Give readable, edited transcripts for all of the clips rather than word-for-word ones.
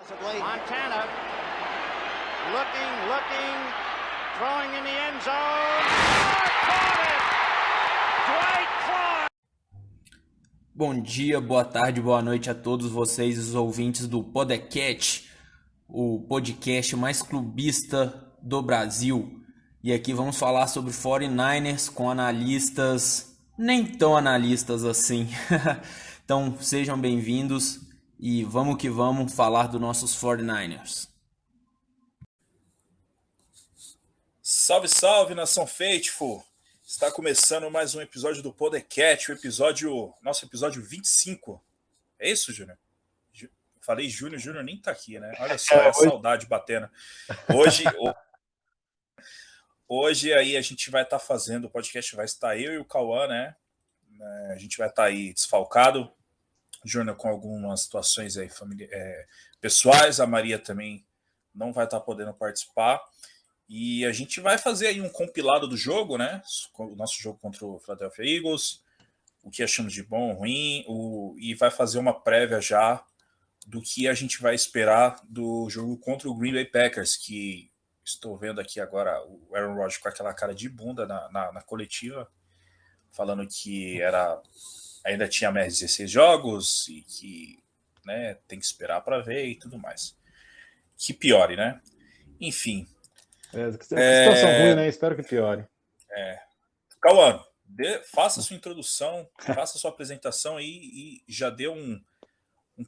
Montana looking, throwing in the end zone. Caught it! Dwight Clark! Bom dia, boa tarde, boa noite a todos vocês, os ouvintes do Podcast, o podcast mais clubista do Brasil. E aqui vamos falar sobre 49ers com analistas, nem tão analistas assim. Então sejam bem-vindos e vamos que vamos falar dos nossos 49ers. Salve, salve, nação Faithful! Está começando mais um episódio do Podcast, nosso episódio 25. É isso, Júnior? Falei Júnior nem tá aqui, né? Olha só, é a saudade batendo. Hoje aí a gente vai estar fazendo, o podcast vai estar eu e o Cauã, né? A gente vai estar aí desfalcado, Júnior com algumas situações aí pessoais, a Maria também não vai estar podendo participar. E a gente vai fazer aí um compilado do jogo, né? O nosso jogo contra o Philadelphia Eagles, o que achamos de bom, ruim, e vai fazer uma prévia já do que a gente vai esperar do jogo contra o Green Bay Packers, que estou vendo aqui agora o Aaron Rodgers com aquela cara de bunda na coletiva, falando que ainda tinha mais 16 jogos e que, né, tem que esperar para ver e tudo mais. Que piore, né? Enfim. Que situação ruim, né? Espero que piore. Cauã, faça sua introdução, faça sua apresentação e já dê um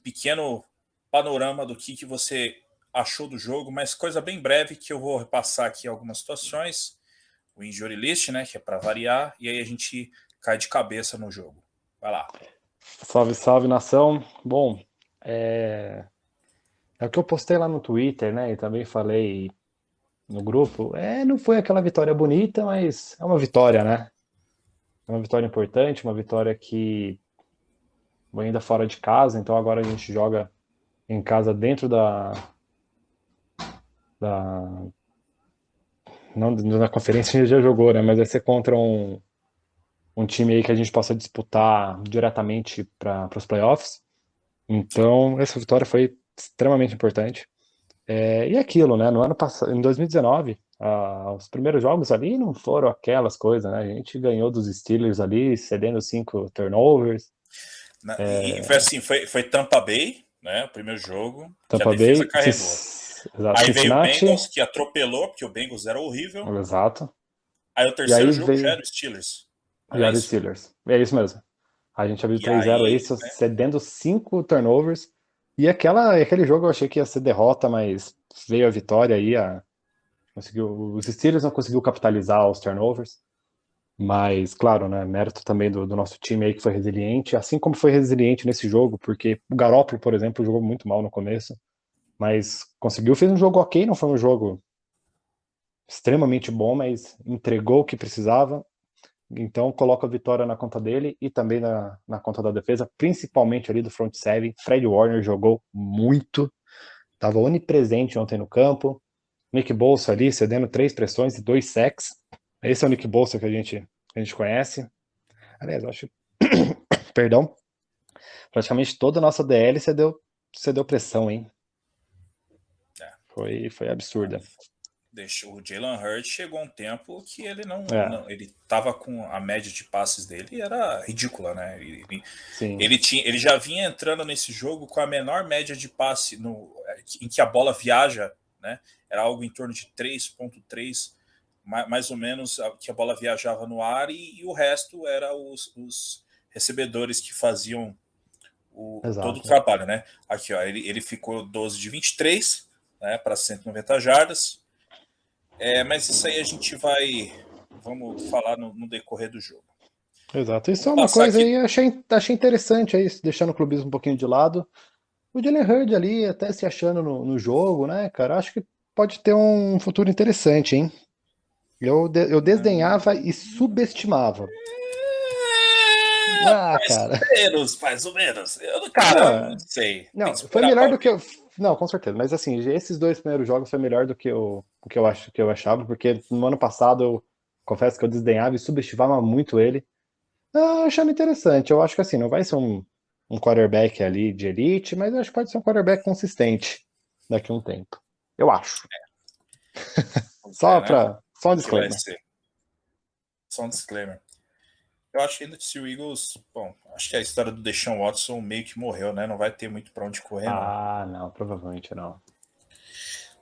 pequeno panorama do que você achou do jogo, mas coisa bem breve que eu vou repassar aqui algumas situações, o injury list, né, que é para variar, e aí a gente cai de cabeça no jogo. Vai lá. Salve, salve, nação. Bom, é o que eu postei lá no Twitter, né, e também falei no grupo. Não foi aquela vitória bonita, mas é uma vitória, né? É uma vitória importante, uma vitória que ainda fora de casa, então agora a gente joga em casa dentro não na conferência a gente já jogou, né? Mas vai ser contra um time aí que a gente possa disputar diretamente para os playoffs. Então essa vitória foi extremamente importante. E aquilo, né? No ano passado, em 2019, os primeiros jogos ali não foram aquelas coisas, né? A gente ganhou dos Steelers ali, cedendo 5 turnovers. E foi assim, foi Tampa Bay, né? O primeiro jogo, Tampa que a defesa Bay, carregou. Exato, Aí Cincinnati, veio o Bengals, que atropelou, porque o Bengals era horrível. Exato. Aí o terceiro jogo já era o Steelers. Já era o Steelers. É isso mesmo. A gente abriu 3-0 aí, né? cedendo 5 turnovers. E aquele jogo eu achei que ia ser derrota, mas veio a vitória aí. Os Steelers não conseguiu capitalizar os turnovers. Mas, claro, né, mérito também do nosso time aí que foi resiliente, assim como foi resiliente nesse jogo, porque o Garoppolo, por exemplo, jogou muito mal no começo, mas fez um jogo ok, não foi um jogo extremamente bom, mas entregou o que precisava. Então coloca a vitória na conta dele e também na conta da defesa, principalmente ali do front seven. Fred Warner jogou muito, estava onipresente ontem no campo. Nick Bosa ali cedendo 3 pressões e 2 sacks. Esse é o Nick Bosa que a gente conhece. Aliás, eu acho perdão, praticamente toda a nossa DL cedeu pressão, hein? Foi absurda. O Jalen Hurts chegou um tempo que ele ele tava com a média de passes dele era ridícula, né? Ele já vinha entrando nesse jogo com a menor média de passe em que a bola viaja, né? Era algo em torno de 3.3, mais ou menos, que a bola viajava no ar, e o resto era os recebedores que faziam todo o trabalho, né? Aqui, ó, ele ficou 12 de 23, né, para 190 jardas. Mas isso aí a gente vamos falar no decorrer do jogo. Exato. Isso é uma coisa aí, achei interessante aí, deixando o clubismo um pouquinho de lado. O Jalen Hurts ali, até se achando no jogo, né, cara? Acho que pode ter um futuro interessante, hein? Eu desdenhava e subestimava. Mais ou menos. Cara, não sei. Não, foi melhor do que eu. Não, com certeza. Mas assim, esses 2 primeiros jogos foi melhor do que o que eu achava, porque no ano passado eu confesso que eu desdenhava e subestimava muito ele. Achando interessante. Eu acho que assim, não vai ser um quarterback ali de elite, mas eu acho que pode ser um quarterback consistente. daqui a um tempo. Eu acho. Só Só um que vai disclaimer. ser. Só um disclaimer. Eu acho que ainda se o Eagles... Bom, acho que a história do Deshaun Watson meio que morreu, né? Não vai ter muito pra onde correr, não. Não, provavelmente não.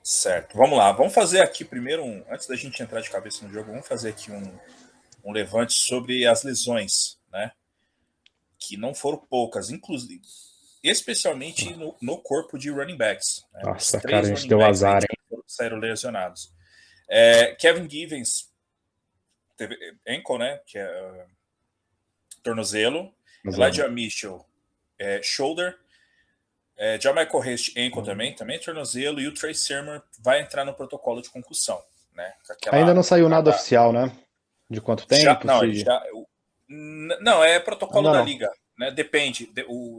Certo. Vamos lá. Vamos fazer aqui primeiro antes da gente entrar de cabeça no jogo, vamos fazer aqui um levante sobre as lesões, né? Que não foram poucas, inclusive, especialmente no corpo de running backs. Né? Nossa, Os cara, 3 a gente running deu backs azar, aí hein? saíram lesionados. Kevin Givens teve ankle, né? Que é tornozelo. Elijah Mitchell, shoulder. Michael Hayes, ankle também tornozelo. E o Trey Sermon vai entrar no protocolo de concussão. Né? Ainda não saiu nada oficial, né? De quanto tempo? Não, é protocolo da liga. Né? Depende.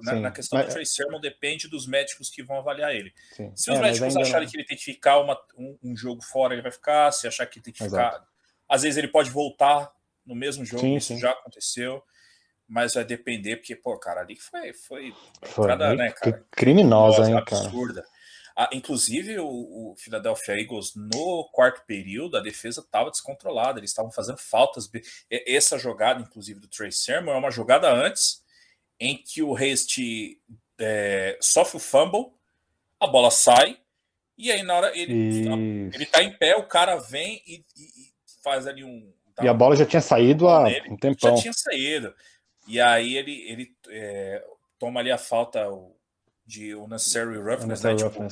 Na questão do Trey Sermon, depende dos médicos que vão avaliar ele. Sim. Se os médicos acharem que ele tem que ficar um jogo fora, ele vai ficar. Se achar que tem que ficar... Às vezes ele pode voltar no mesmo jogo, isso já aconteceu. Mas vai depender, porque, pô, cara, ali foi entrada, né, cara? Criminosa, hein, absurda. Inclusive, o Philadelphia Eagles, no quarto período, a defesa estava descontrolada, eles estavam fazendo faltas. Essa jogada, inclusive, do Trey Sermon, é uma jogada antes, em que o Haste sofre o fumble, a bola sai, e aí na hora ele tá em pé, o cara vem e faz ali e a bola já tinha saído há um tempão. Já tinha saído. E aí ele toma ali a falta de unnecessary roughness, né? Tipo,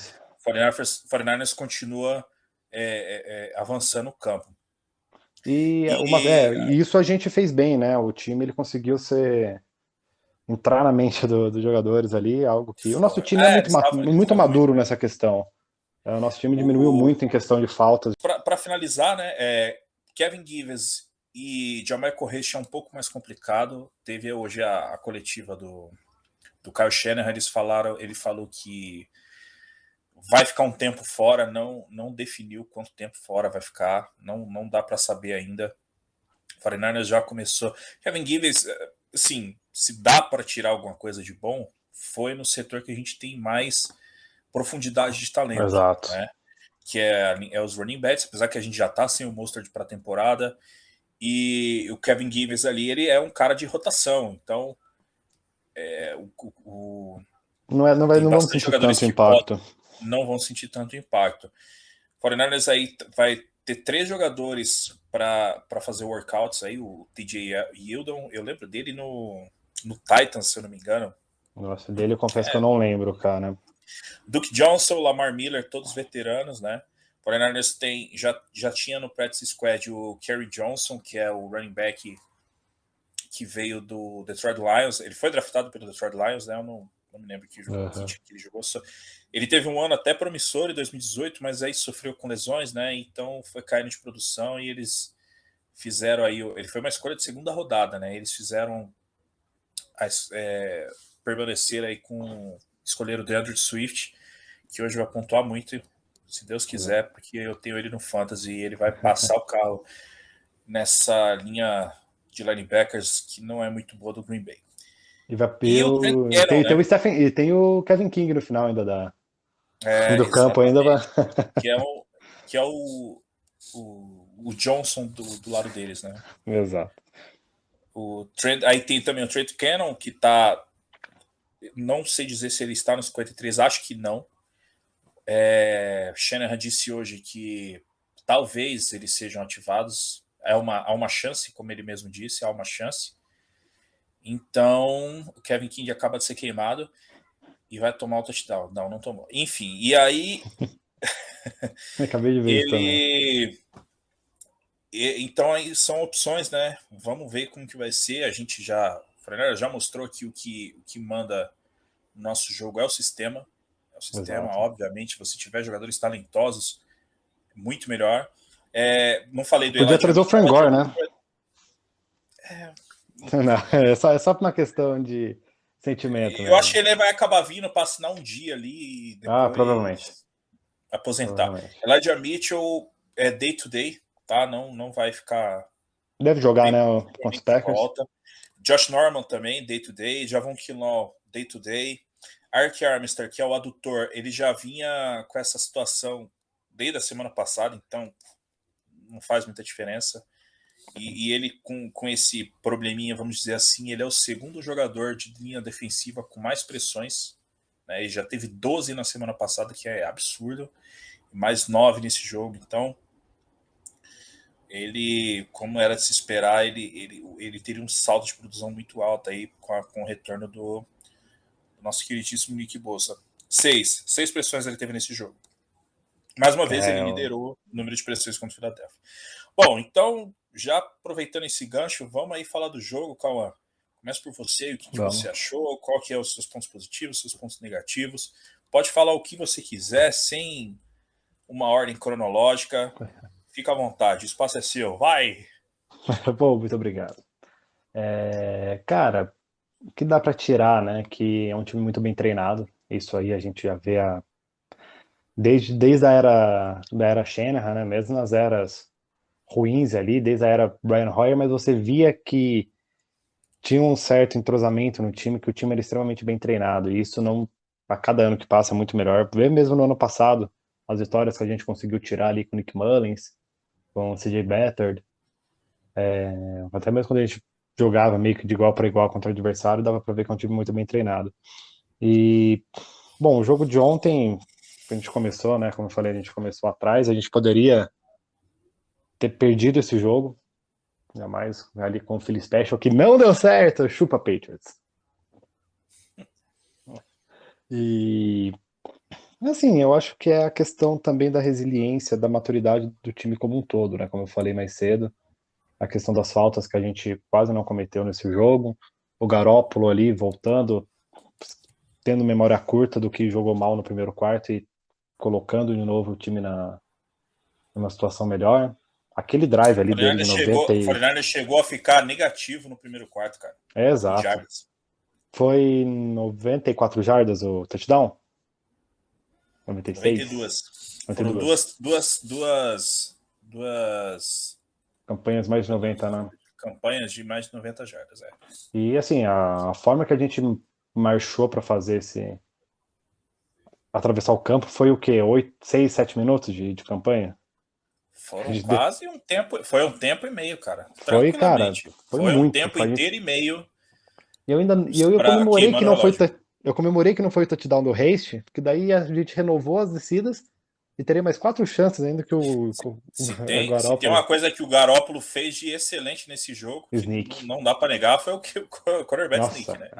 49ers continua avançando o campo. E isso a gente fez bem, né? O time ele conseguiu entrar na mente dos jogadores ali, algo que... O nosso time é muito maduro nessa questão. O nosso time diminuiu muito em questão de faltas. Para finalizar, né? Kevin Givens e Jamaica Hayes é um pouco mais complicado. Teve hoje a coletiva do Kyle Shanahan, ele falou que vai ficar um tempo fora, não definiu quanto tempo fora vai ficar, não dá para saber ainda. O 49ers já começou. Kevin Givens, assim, se dá para tirar alguma coisa de bom, foi no setor que a gente tem mais profundidade de talento. Exato. Né? Que é os running backs, apesar que a gente já tá sem o Mostert para a temporada. E o Kevin Givens ali, ele é um cara de rotação, então não vamos sentir tanto impacto. Não vão sentir tanto impacto. O 49ers aí vai ter 3 jogadores para fazer workouts aí, o TJ Yeldon, eu lembro dele no Titans, se eu não me engano. Nossa, dele eu confesso que eu não lembro, cara. Duke Johnson, Lamar Miller, todos veteranos, né? O 49ers já tinha no practice squad o Kerry Johnson, que é o running back que veio do Detroit Lions. Ele foi draftado pelo Detroit Lions, né? Eu não me lembro que ele jogou. Ele teve um ano até promissor em 2018, mas aí sofreu com lesões, né? Então foi caindo de produção e eles fizeram aí... Ele foi uma escolha de segunda rodada, né? Eles fizeram permanecer aí com... Escolheram o DeAndre Swift, que hoje vai pontuar muito, se Deus quiser, porque eu tenho ele no Fantasy e ele vai passar o carro nessa linha de linebackers que não é muito boa do Green Bay. Tem o Kevin King no final ainda do campo ainda. Que é o Johnson do lado deles, né? Exato. Aí tem também o Trent Cannon, que tá... Não sei dizer se ele está no 53, acho que não. Shanahan disse hoje que talvez eles sejam ativados. Há uma chance, como ele mesmo disse, há uma chance. Então, o Kevin King acaba de ser queimado e vai tomar o touchdown. Não tomou. Enfim, e aí... Acabei de ver isso também. Então, aí são opções, né? Vamos ver como que vai ser. A gente já mostrou que o que manda no nosso jogo é o sistema. Exato. Obviamente. Se tiver jogadores talentosos, muito melhor. Não falei do Podia trazer o Frank Gore, né? Não, é só uma questão de sentimento. Eu acho que ele vai acabar vindo para assinar um dia ali e depois provavelmente. Aposentar. Elijah Mitchell é day-to-day, tá? Não vai ficar... Deve jogar, né? Com os Packers. Josh Norman também, day-to-day. Javon Kinlaw, day-to-day. Ark Armstead, que é o adutor, ele já vinha com essa situação desde a semana passada, então não faz muita diferença. E ele, com esse probleminha, vamos dizer assim, ele é o segundo jogador de linha defensiva com mais pressões. Né? Ele já teve 12 na semana passada, que é absurdo. Mais 9 nesse jogo. Então, ele, como era de se esperar, ele teria um salto de produção muito alto aí com o retorno do nosso queridíssimo Nick Bosa. 6 pressões ele teve nesse jogo. Mais uma vez, ele liderou o número de pressões contra o Philadelphia. Bom, então, já aproveitando esse gancho, vamos aí falar do jogo, Cauã. Começa por você, o que você achou, qual que é os seus pontos positivos, seus pontos negativos. Pode falar o que você quiser, sem uma ordem cronológica. Fica à vontade, o espaço é seu, vai! Bom, muito obrigado. Cara, o que dá para tirar, né, que é um time muito bem treinado, isso aí a gente já vê desde a era Shanahan, né, mesmo nas eras ruins ali, desde a era Brian Hoyer, mas você via que tinha um certo entrosamento no time, que o time era extremamente bem treinado, e isso não, a cada ano que passa é muito melhor. Vê mesmo no ano passado, as vitórias que a gente conseguiu tirar ali com o Nick Mullins, com o CJ Beathard, até mesmo quando a gente jogava meio que de igual para igual contra o adversário, dava para ver que é um time muito bem treinado. E, bom, o jogo de ontem, a gente começou, né, como eu falei, a gente começou atrás, a gente poderia ter perdido esse jogo, ainda mais ali com o Philly Special, que não deu certo, chupa Patriots. E, assim, eu acho que é a questão também da resiliência, da maturidade do time como um todo, né, como eu falei mais cedo, a questão das faltas que a gente quase não cometeu nesse jogo, o Garoppolo ali voltando, tendo memória curta do que jogou mal no primeiro quarto e colocando de novo o time numa situação melhor. Aquele drive ali dele de 90 O 49ers chegou a ficar negativo no primeiro quarto, cara. Exato. Foi 94 jardas o touchdown? 96? 92. Foram duas campanhas mais de 90, né? Campanhas de mais de 90 jardas, E assim, a forma que a gente marchou para fazer atravessar o campo foi o quê? 6, 7 minutos de campanha? Foram quase um tempo. Foi um tempo e meio, cara. Foi, cara. Foi muito. Um tempo inteiro e meio. E eu comemorei que não foi. Eu comemorei que não foi o touchdown do Haste, porque daí a gente renovou as descidas e teria mais 4 chances ainda que o Garoppolo. Tem uma coisa que o Garoppolo fez de excelente nesse jogo, Sneak. Não dá para negar, foi o quarterback sneak, né?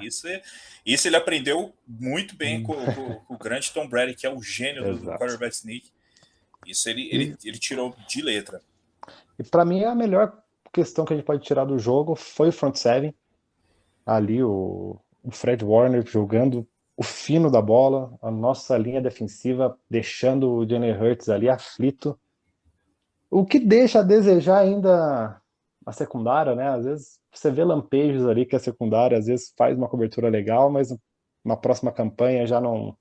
Isso ele aprendeu muito bem com o grande Tom Brady, que é o gênio do quarterback sneak. Isso ele tirou de letra. E para mim a melhor questão que a gente pode tirar do jogo foi o front seven. Ali o Fred Warner jogando o fino da bola, a nossa linha defensiva deixando o Jalen Hurts ali aflito. O que deixa a desejar ainda a secundária, né? Às vezes você vê lampejos ali que a secundária às vezes faz uma cobertura legal, mas na próxima campanha já não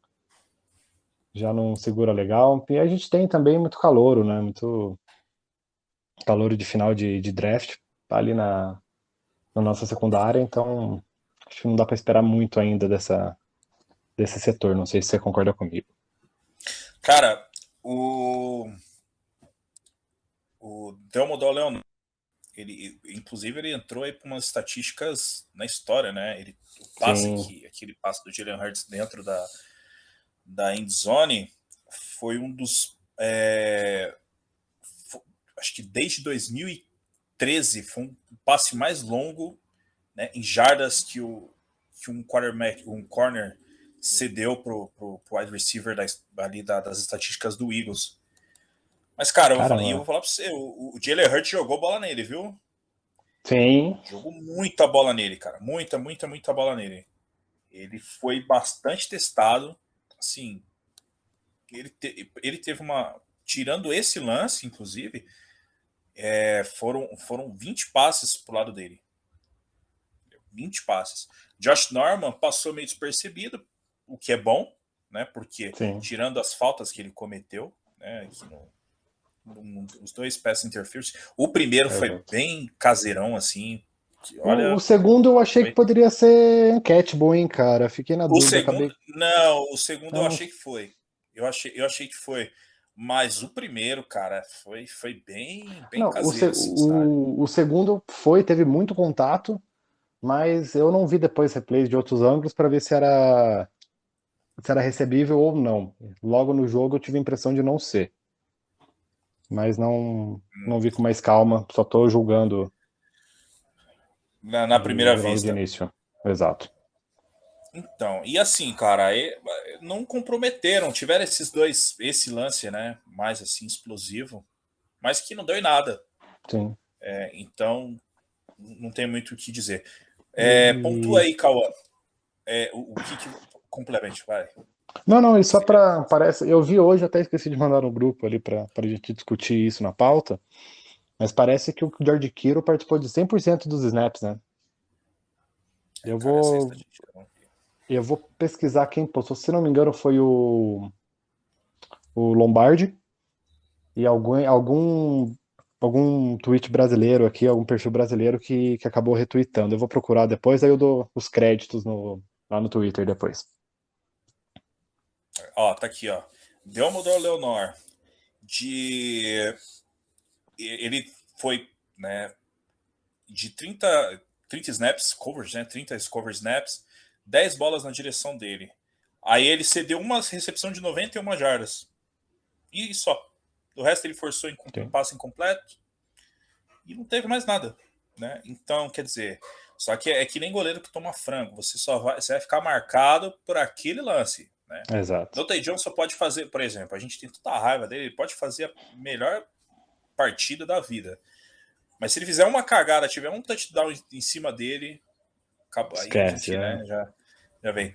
segura legal. E a gente tem também muito calouro, né? Muito calouro de final de draft ali na nossa secundária, então acho que não dá para esperar muito ainda desse setor. Não sei se você concorda comigo. Cara, o Delmo Leonardo, inclusive ele entrou aí para umas estatísticas na história, né? Aquele passe do Jalen Hurts dentro da end zone foi um dos acho que desde 2013 foi um passe mais longo, né, em jardas que um corner cedeu pro wide receiver ali das estatísticas do Eagles. Mas, cara, eu vou falar pra você, o Jalen Hurts jogou bola nele, viu? Sim. Jogou muita bola nele, cara. Muita bola nele. Ele foi bastante testado. Assim, ele teve uma... Tirando esse lance, inclusive, foram 20 passes pro lado dele. 20 passes. Josh Norman passou meio despercebido, o que é bom, né? Porque, tirando as faltas que ele cometeu, né, os 2 pass interference, o primeiro foi bem caseirão, assim, Olha, O segundo eu achei foi... que poderia ser catchable, hein, cara. Fiquei na O dúvida, segundo, acabei. não, o segundo eu Não, achei que foi. Eu achei que foi. Mas o primeiro, cara, foi bem não, caseiro, assim, sabe? o segundo foi, teve muito contato, mas eu não vi depois replays de outros ângulos para ver se era recebível ou não. Logo no jogo eu tive a impressão de não ser, mas não vi com mais calma, só tô julgando Na primeira logo de vista. início. Exato. Então, e assim, cara, não comprometeram, tiveram esse lance, né, mais assim, explosivo, mas que não deu em nada. Sim. Então, não tem muito o que dizer. Pontua E... aí, Cauã, o que complemente, vai. Não, e só para parece, eu vi hoje, até esqueci de mandar no grupo ali para a gente discutir isso na pauta, mas parece que o George Kittle participou de 100% dos snaps, né? Eu Cara, essa vou estatística não vi. eu vou pesquisar quem postou, se não me engano foi o Lombardi e algum tweet brasileiro aqui, algum perfil brasileiro que acabou retweetando. Eu vou procurar depois, aí eu dou os créditos lá no Twitter depois. Ó, tá aqui, ó. Delmodor Leonor, ele foi, né, de 30 snaps, coverage, né, 30 cover snaps, 10 bolas na direção dele. Aí ele cedeu uma recepção de 91 jardas. E só. O resto ele forçou em passe incompleto e não teve mais nada, né? Então, quer dizer, só que é que nem goleiro que toma frango, você vai ficar marcado por aquele lance, né? Exato. Dante Johnson só pode fazer, por exemplo, a gente tem tanta raiva dele, ele pode fazer a melhor partida da vida. Mas se ele fizer uma cagada, tiver um touchdown em cima dele, acabou. Aí a Esquece, gente, né, já vem.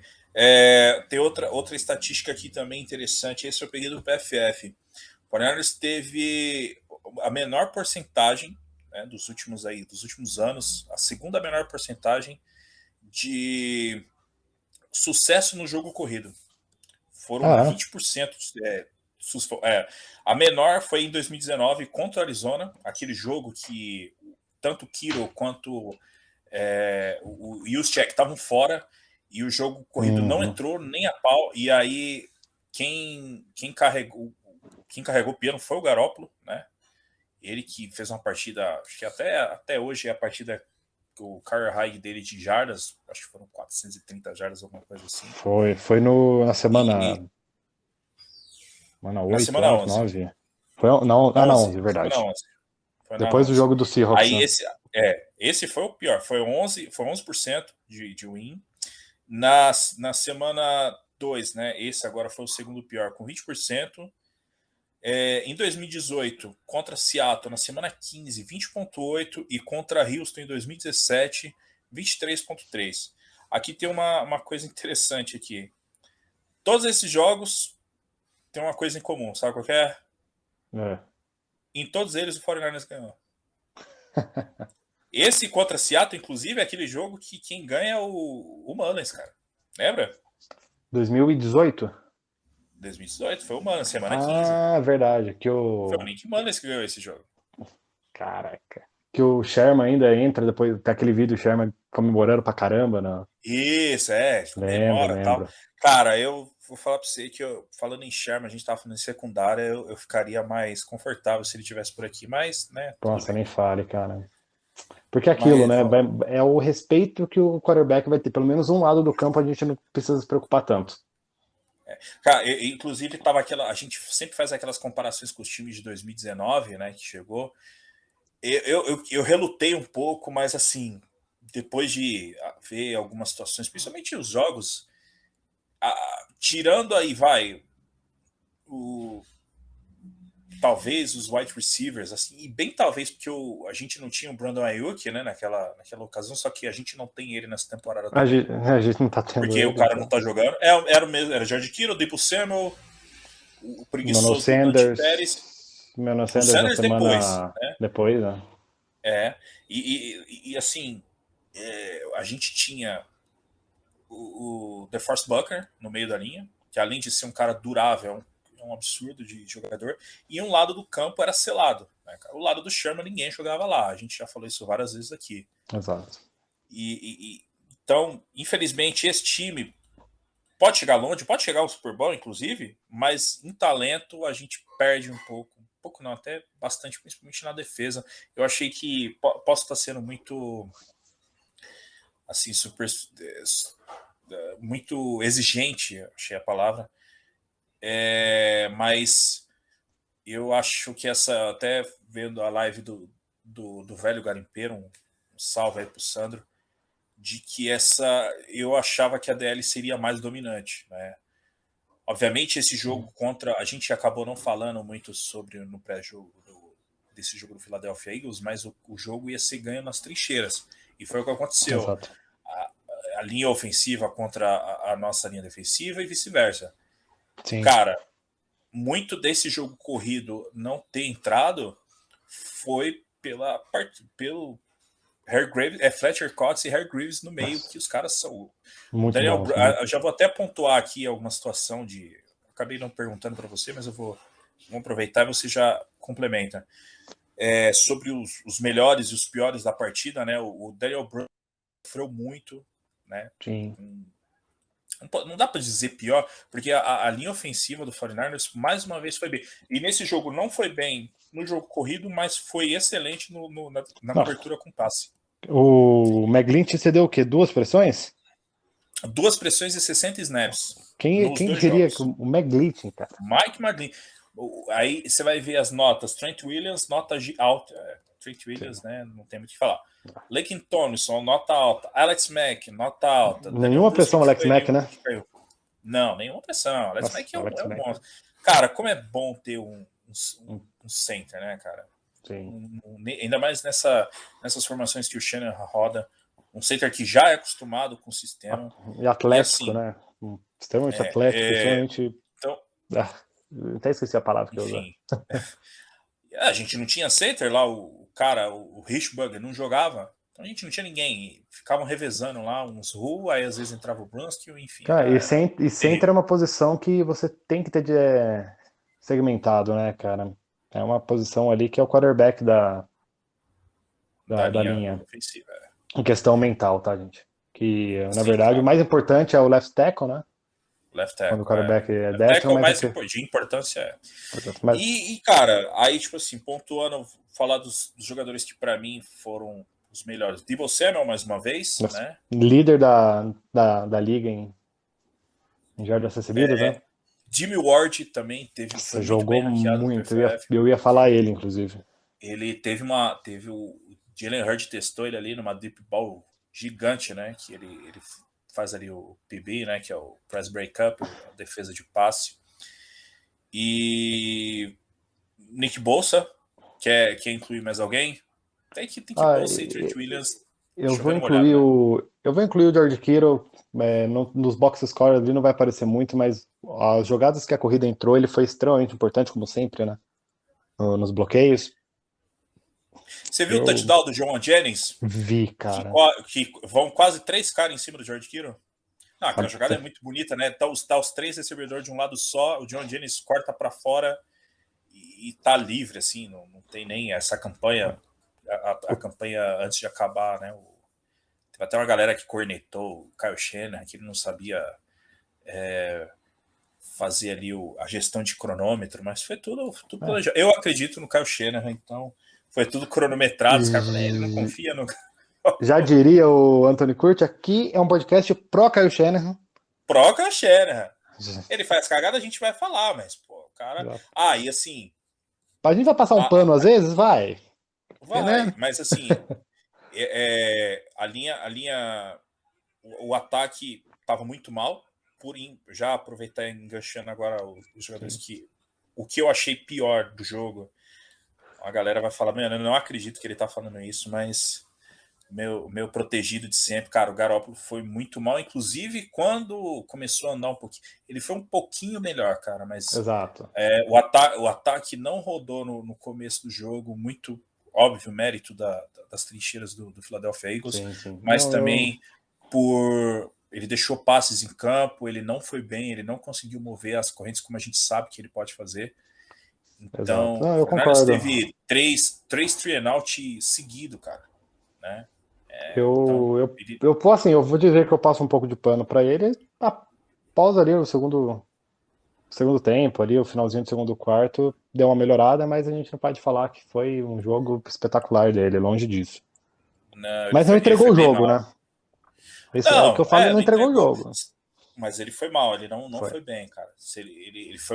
Tem outra estatística aqui também interessante. Esse eu peguei do PFF. O 49ers teve a menor porcentagem, né, dos últimos anos, a segunda menor porcentagem de sucesso no jogo corrido. Foram 20%. A menor foi em 2019 contra o Arizona, aquele jogo que tanto o Kittle quanto o Juszczyk estavam fora e o jogo corrido não entrou nem a pau. E aí quem carregou o piano foi o Garoppolo, né? Ele que fez uma partida, acho que até hoje é a partida que o career high dele de jardas, acho que foram 430 jardas, alguma coisa assim. Foi na semana. Semana 8, na semana 11. 9. Foi, não, 11, verdade. Semana 11. Depois do jogo do Seahawks. Aí né? esse foi o pior, foi 11% de win. Na semana 2, né? Esse agora foi o segundo pior, com 20%. Em 2018, contra Seattle, na semana 15, 20,8%, e contra Houston em 2017, 23,3%. Aqui tem uma coisa interessante aqui. Todos esses jogos têm uma coisa em comum, sabe qual que é? Em todos eles o 49ers ganhou. Esse contra Seattle, inclusive, é aquele jogo que quem ganha é o Mullins, cara. Lembra? 2018? 2018, foi o Mullins, semana 15. Ah, verdade. Foi o Nick Mullins que ganhou esse jogo. Caraca. Que o Sherman ainda entra, depois tem aquele vídeo do Sherman comemorando pra caramba, né? Isso, demora e tal. Cara, eu vou falar pra você que falando em Sherman, a gente tava falando em secundária, eu ficaria mais confortável se ele estivesse por aqui, mas, né? Nossa, nem fale, cara. Porque aquilo, né? É o respeito que o quarterback vai ter. Pelo menos um lado do campo a gente não precisa se preocupar tanto. Cara, inclusive tava a gente sempre faz aquelas comparações com os times de 2019, né? Que chegou. Eu relutei um pouco, mas assim, depois de ver algumas situações, principalmente os jogos, tirando aí, talvez os wide receivers, assim, e bem talvez porque a gente não tinha o Brandon Ayuk, né, naquela ocasião, só que a gente não tem ele nessa temporada também. A gente não tá tendo porque ele, o cara então. não tá jogando. Era o mesmo, era George Kittle, Deebo Samuel, o preguiçoso Sanders, Pérez. Mano Sanders na semana depois, né? E assim, a gente tinha o DeForest Buckner no meio da linha, que além de ser um cara durável, é um absurdo de jogador, e um lado do campo era selado, né, cara? O lado do Sherman ninguém jogava lá, a gente já falou isso várias vezes aqui. Exato. Então, infelizmente, esse time pode chegar longe, pode chegar ao Super Bowl, inclusive, mas em talento a gente perde um pouco não, até bastante, principalmente na defesa. Eu achei que posso estar sendo muito assim, muito exigente, achei a palavra, mas eu acho que até vendo a live do velho garimpeiro, um salve aí pro Sandro, de que eu achava que a DL seria mais dominante, né? Obviamente esse jogo contra, a gente acabou não falando muito sobre no pré-jogo desse jogo do Philadelphia Eagles, mas o jogo ia ser ganho nas trincheiras, e foi o que aconteceu. Exato. A linha ofensiva contra a nossa linha defensiva e vice-versa. Sim. Cara, muito desse jogo corrido não ter entrado foi pelo Fletcher Cox e Hargreaves no meio, que os caras são. Muito Daniel, bom. eu já vou até pontuar aqui alguma situação acabei não perguntando para você, mas vou aproveitar e você já complementa. Sobre os melhores e os piores da partida, né? O Daniel Brunson sofreu muito, né? Sim. Não dá para dizer pior, porque a linha ofensiva do 49ers mais uma vez foi bem. E nesse jogo não foi bem no jogo corrido, mas foi excelente na cobertura com passe. O McGlinchey cedeu o quê? 2 pressões? 2 pressões e 60 snaps. Quem diria que o McGlinchey, cara? Mike McGlinchey. Aí você vai ver as notas. Trent Williams, nota alta. Trent Williams, né? Não tem muito o que falar. Laken Tomlinson, nota alta. Alex Mack, nota alta. Nenhuma pressão, Alex Mack, né? Não, nenhuma pressão. Alex Mack é um monstro. Cara, como é bom ter um center, né, cara? Sim. Ainda mais nessas formações que o Shannon roda. Um center que já é acostumado com o sistema. E atlético, né? Extremamente atlético, extremamente. Então, até esqueci a palavra que eu usei. A gente não tinha center lá, o Richburger não jogava. Então a gente não tinha ninguém. Ficavam revezando lá uns aí às vezes entrava o Brunskill, enfim. Cara, e center é uma posição que você tem que ter segmentado, né, cara? É uma posição ali que é o quarterback da linha ofensiva. Em questão mental, tá, gente? Que, na verdade, o mais importante é o left tackle, né? Left tackle. Quando o quarterback é destro, mais de importância Mas... E, cara, aí, tipo assim, pontuando, falar dos jogadores que pra mim foram os melhores. Deebo Samuel, mais uma vez, né? Líder da liga em jardas recebidas, né? Jimmy Ward também foi jogou muito bem ranqueado muito. Eu ia falar ele, inclusive. Ele teve o Jalen Hurd testou ele ali numa deep ball gigante, né? Que ele faz ali o PB, né? Que é o press breakup, a defesa de passe. E Nick Bosa, quer incluir mais alguém? Tem que Bosa e Trent Williams. Eu vou incluir o George Kittle. Nos box score ali não vai aparecer muito, mas as jogadas que a corrida entrou, ele foi extremamente importante, como sempre, né? Nos bloqueios. Você viu o touchdown do John Jennings? Vi, cara. Que vão quase 3 caras em cima do George Kittle. Aquela jogada é muito bonita, né? Tá os 3 recebedores de um lado só, o John Jennings corta para fora e tá livre, assim, não tem nem essa campanha, a campanha antes de acabar, né? Teve até uma galera que cornetou o Kyle Shanahan, que ele não sabia fazer ali a gestão de cronômetro, mas foi tudo planejado. Eu acredito no Kyle Shanahan, então foi tudo cronometrado, os caras falaram, ele não confia no... Já diria o Anthony Curti, aqui é um podcast pro Kyle Shanahan. Pro Kyle Shanahan. Ele faz cagada, a gente vai falar, mas, pô, o cara... Exato. E assim... A gente vai passar um pano às vezes? Vai, né? Mas assim, a linha... O ataque estava muito mal, já aproveitar enganchando agora os jogadores o que eu achei pior do jogo, a galera vai falar, mano, eu não acredito que ele tá falando isso, mas meu protegido de sempre, cara, o Garoppolo foi muito mal, inclusive quando começou a andar um pouquinho, ele foi um pouquinho melhor, cara, mas exato. O ataque não rodou no começo do jogo, muito óbvio mérito das trincheiras do Philadelphia Eagles, sim. mas também ele deixou passes em campo, ele não foi bem, ele não conseguiu mover as correntes como a gente sabe que ele pode fazer. Então, eu concordo. Teve 3 3 and out seguido, cara, né? Assim, eu vou dizer que eu passo um pouco de pano pra ele. Após ali o segundo tempo, ali o finalzinho do segundo quarto, deu uma melhorada, mas a gente não pode falar que foi um jogo espetacular dele, longe disso. Não, Mas não entregou o bem jogo, mal. né? Isso é o que eu falo, ele não entregou o entregou. jogo. Mas ele foi mal, ele não foi bem, cara.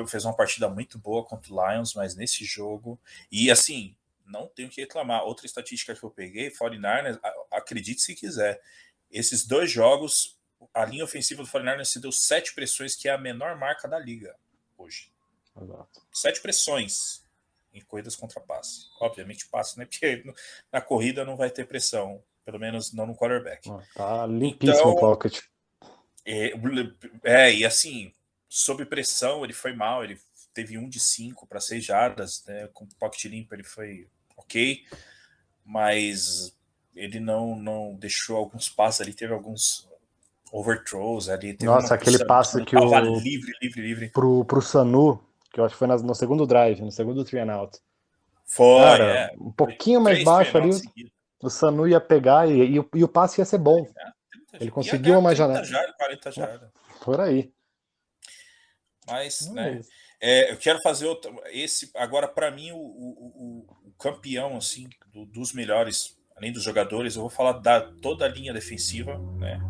Fez uma partida muito boa contra o Lions, mas nesse jogo. E assim, não tenho que reclamar. Outra estatística que eu peguei, 49ers, acredite se quiser. Esses 2 jogos, a linha ofensiva do 49ers se deu 7 pressões, que é a menor marca da liga hoje. Exato. 7 pressões em corridas contra passe. Obviamente passe, né? Porque na corrida não vai ter pressão, pelo menos não no quarterback. Tá limpíssimo o pocket. E assim, sob pressão ele foi mal, ele teve 1 de 5 para 6 jardas, né? Com pocket limpo ele foi ok, mas ele não deixou alguns passes ali, teve alguns overthrows ali. Nossa, aquele passe que tava livre. Pro Sanu, que eu acho que foi no segundo drive, no segundo 3 and out. Foi, cara, um pouquinho mais baixo ali, o Sanu ia pegar e o passe ia ser bom. Ele conseguiu uma janela. 40 jardas. Por aí. Mas, né? Eu quero fazer esse agora, para mim, o campeão assim dos melhores, além dos jogadores, eu vou falar da toda a linha defensiva, né?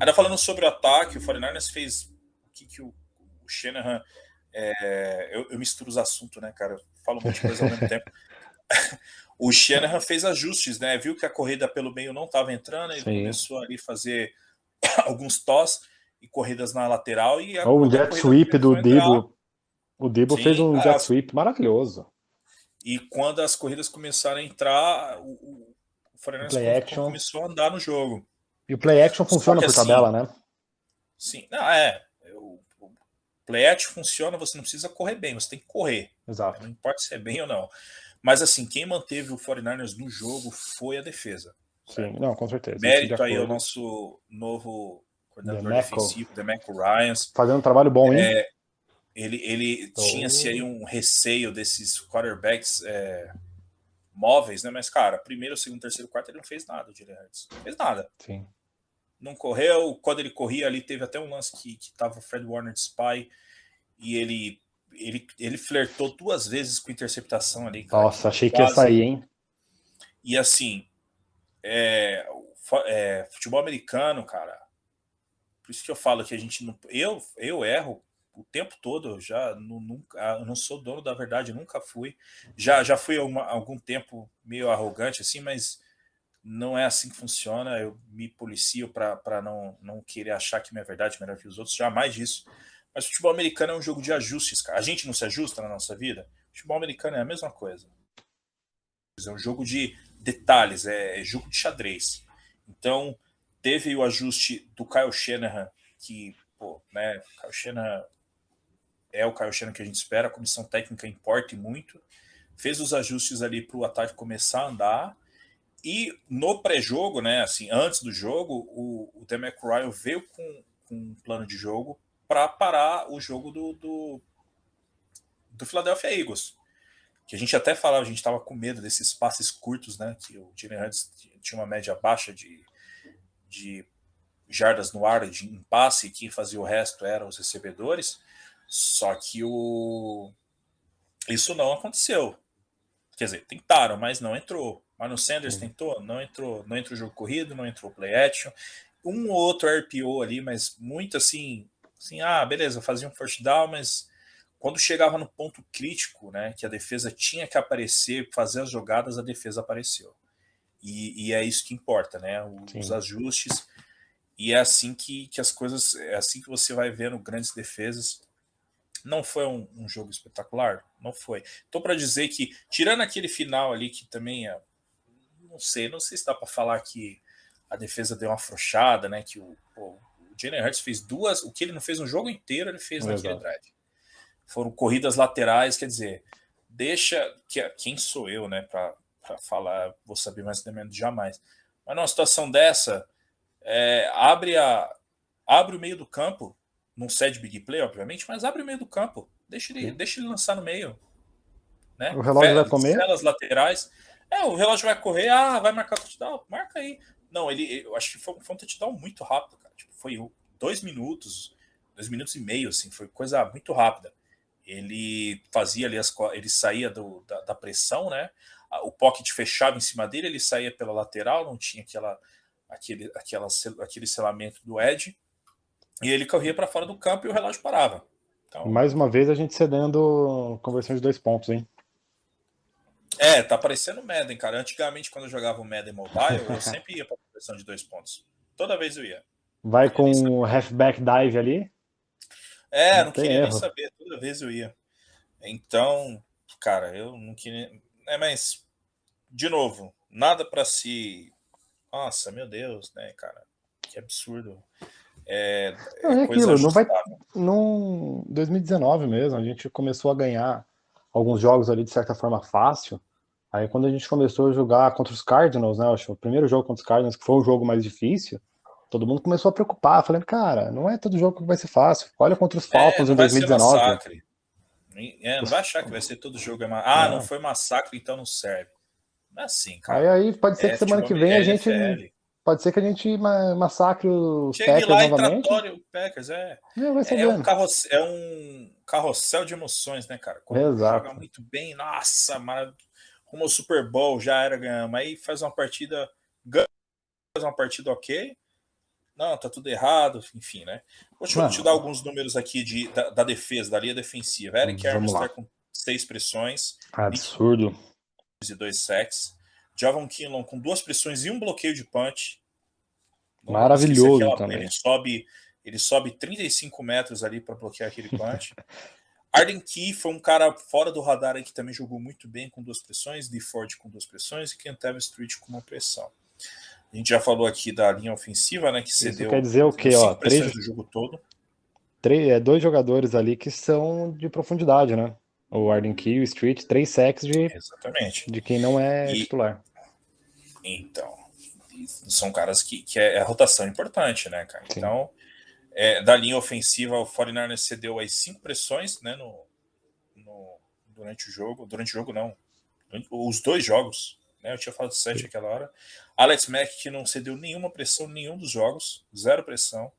Ainda falando sobre o ataque, o 49ers fez o que o Shanahan. Eu misturo os assuntos, né, cara? Eu falo um monte de coisa ao mesmo tempo. O Shanahan fez ajustes, né? Viu que a corrida pelo meio não estava entrando, ele começou ali a fazer alguns toss e corridas na lateral. Ou um jet sweep do Debo. O Debo fez um jet sweep maravilhoso. E quando as corridas começaram a entrar, o Fortaleza começou a andar no jogo. E o play action funciona por tabela, né? Sim, o play action funciona, você não precisa correr bem, você tem que correr. Exato. Não importa se é bem ou não. Mas assim, quem manteve o 49ers no jogo foi a defesa. Sim, não, com certeza. Mérito aí ao nosso novo coordenador defensivo, DeMeco Ryans. Fazendo um trabalho bom, hein? Ele tinha-se aí um receio desses quarterbacks móveis, né? Mas, cara, primeiro, segundo, terceiro, quarto, ele não fez nada, o Jalen Hurts. Não fez nada. Sim. Não correu. Quando ele corria ali, teve até um lance que tava o Fred Warner de spy e ele flertou 2 vezes com interceptação ali. Cara, nossa, achei que ia sair, hein? E assim, futebol americano, cara, por isso que eu falo que a gente não... Eu erro o tempo todo, eu não sou dono da verdade, nunca fui. Já fui há algum tempo meio arrogante, assim, mas não é assim que funciona. Eu me policio para não querer achar que minha verdade é melhor que os outros, jamais disso. Mas o futebol americano é um jogo de ajustes, cara. A gente não se ajusta na nossa vida. O futebol americano é a mesma coisa. É um jogo de detalhes, é jogo de xadrez. Então, teve o ajuste do Kyle Shanahan, que, né, Kyle Shanahan é o Kyle Shanahan que a gente espera, a comissão técnica importa muito, fez os ajustes ali para o ataque começar a andar, e no pré-jogo, né, assim, antes do jogo, o DeMeco Ryan veio com um plano de jogo para parar o jogo do Philadelphia Eagles, que a gente até falava, a gente estava com medo desses passes curtos, né, que o Jalen Hurts tinha uma média baixa de jardas no ar em passe, e quem fazia o resto eram os recebedores. Só que isso não aconteceu. Quer dizer, tentaram, mas não entrou. Mas no Sanders tentou, não entrou. Não entrou o jogo corrido, não entrou o play action. Um ou outro RPO ali, mas muito assim, beleza, fazia um first down, mas quando chegava no ponto crítico, né, que a defesa tinha que aparecer, fazer as jogadas, a defesa apareceu. E é isso que importa, né? Os ajustes. E é assim que as coisas, é assim que você vai vendo grandes defesas. Não foi um jogo espetacular? Não foi. Estou para dizer que, tirando aquele final ali, que também não sei se dá para falar que a defesa deu uma afrouxada, né? Que o Jalen Hurts fez 2, o que ele não fez no jogo inteiro, ele fez naquele drive. Foram corridas laterais, quer dizer, quem sou eu, né, para falar, vou saber mais ou menos jamais. Mas numa situação dessa, abre o meio do campo, não cede big play, obviamente, mas abre o meio do campo, deixa ele lançar no meio, né? O relógio vai comer? As laterais, o relógio vai correr, vai marcar touchdown, marca aí. Não, eu acho que foi um touchdown muito rápido, cara. Tipo, foi 2 minutos, 2 minutos e meio, assim, foi coisa muito rápida. Ele fazia ali ele saía da pressão, né? O pocket fechava em cima dele, ele saía pela lateral, não tinha aquele selamento do edge, e ele corria para fora do campo e o relógio parava. Então, Mais uma vez a gente cedendo conversão de 2 pontos, hein? tá parecendo o Madden, cara. Antigamente, quando eu jogava o Madden Mobile, eu sempre ia para conversão de 2 pontos. Toda vez eu ia. Vai com o halfback dive ali. Não tem queria nem erro. saber, toda vez eu ia. Então, cara, eu não queria. Mas, de novo, nada para se. Nossa, meu Deus, né, cara? Que absurdo. É coisa aquilo, não vai. ajustável. No 2019 mesmo, a gente começou a ganhar alguns jogos ali de certa forma fácil. Aí quando a gente começou a jogar contra os Cardinals, né? Acho, o primeiro jogo contra os Cardinals, que foi o jogo mais difícil, todo mundo começou a preocupar, falando, cara, não é todo jogo que vai ser fácil. Olha contra os Falcons Não em vai ser 2019. massacre. Não vai achar que vai ser todo jogo. Não foi massacre, então não serve. Não é assim, cara. Aí pode ser que semana que vem a gente. NFL. Pode ser que a gente massacre os Chegue Packers lá e novamente. tratore o Packers. Vai ser Um carrossel de emoções, né, cara? Quando Exato. joga muito bem, nossa, rumo ao Super Bowl, já era ganhando. Aí faz uma partida, faz uma partida ok. Não, tá tudo errado, enfim, né? Vou te dar alguns números aqui da defesa, da linha defensiva. Eric Armstead com 6 pressões. Absurdo. E 2 sacks. Javon Kinlaw com 2 pressões e um bloqueio de punch. Maravilhoso também. Ele sobe 35 metros ali para bloquear aquele punch. Arden Key foi um cara fora do radar aí que também jogou muito bem com 2 pressões. Lee Ford com 2 pressões e Kentavious Street com 1 pressão. A gente já falou aqui da linha ofensiva, né? Que cedeu. Isso quer dizer o quê? 5 pressões do jogo todo. 2 jogadores ali que são de profundidade, né? O Arden Key e o Street, 3 sacks de quem não é titular. Então, são caras que é a rotação importante, né, cara? Sim. Então, da linha ofensiva, o 49ers cedeu aí 5 pressões, né, durante o jogo. Durante o jogo, não. Os 2 jogos, né? Eu tinha falado 7 naquela hora. Alex Mack, que não cedeu nenhuma pressão em nenhum dos jogos. 0 pressão.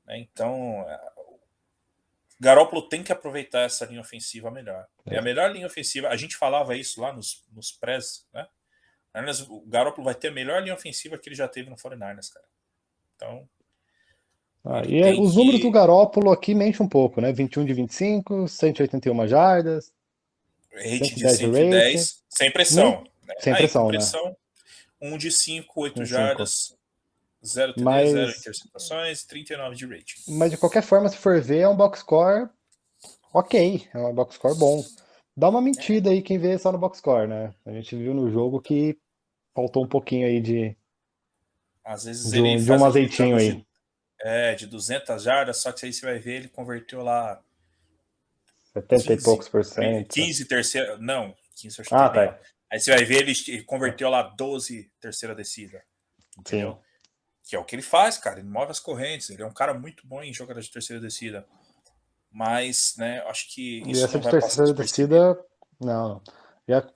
Né? Então, Garoppolo tem que aproveitar essa linha ofensiva melhor. É a melhor linha ofensiva. A gente falava isso lá nos prés, né? O Garoppolo vai ter a melhor linha ofensiva que ele já teve no 49ers, cara. Então. Os números do Garoppolo aqui mentem um pouco, né? 21 de 25, 181 jardas. Rate de 110, sem pressão. Né? Sem pressão, né? 1 de 5, 8 jardas, 0 TD, 0 interceptações, 39 de rating. Mas de qualquer forma, se for ver, é um box score ok. É um box score bom. Dá uma mentira aí quem vê só no box score, né? A gente viu no jogo que faltou um pouquinho aí de. Às vezes ele faz um azeitinho aí. De 200 jardas, só que aí você vai ver, ele converteu lá 70 e poucos %. 15 terceira. Não, 15 eu tá. Aí você vai ver, ele converteu lá 12 terceira descida. Entendeu? Sim. Que é o que ele faz, cara. Ele move as correntes. Ele é um cara muito bom em jogada de terceira descida. Mas, né, acho que isso essa não de vai terceira descida, não.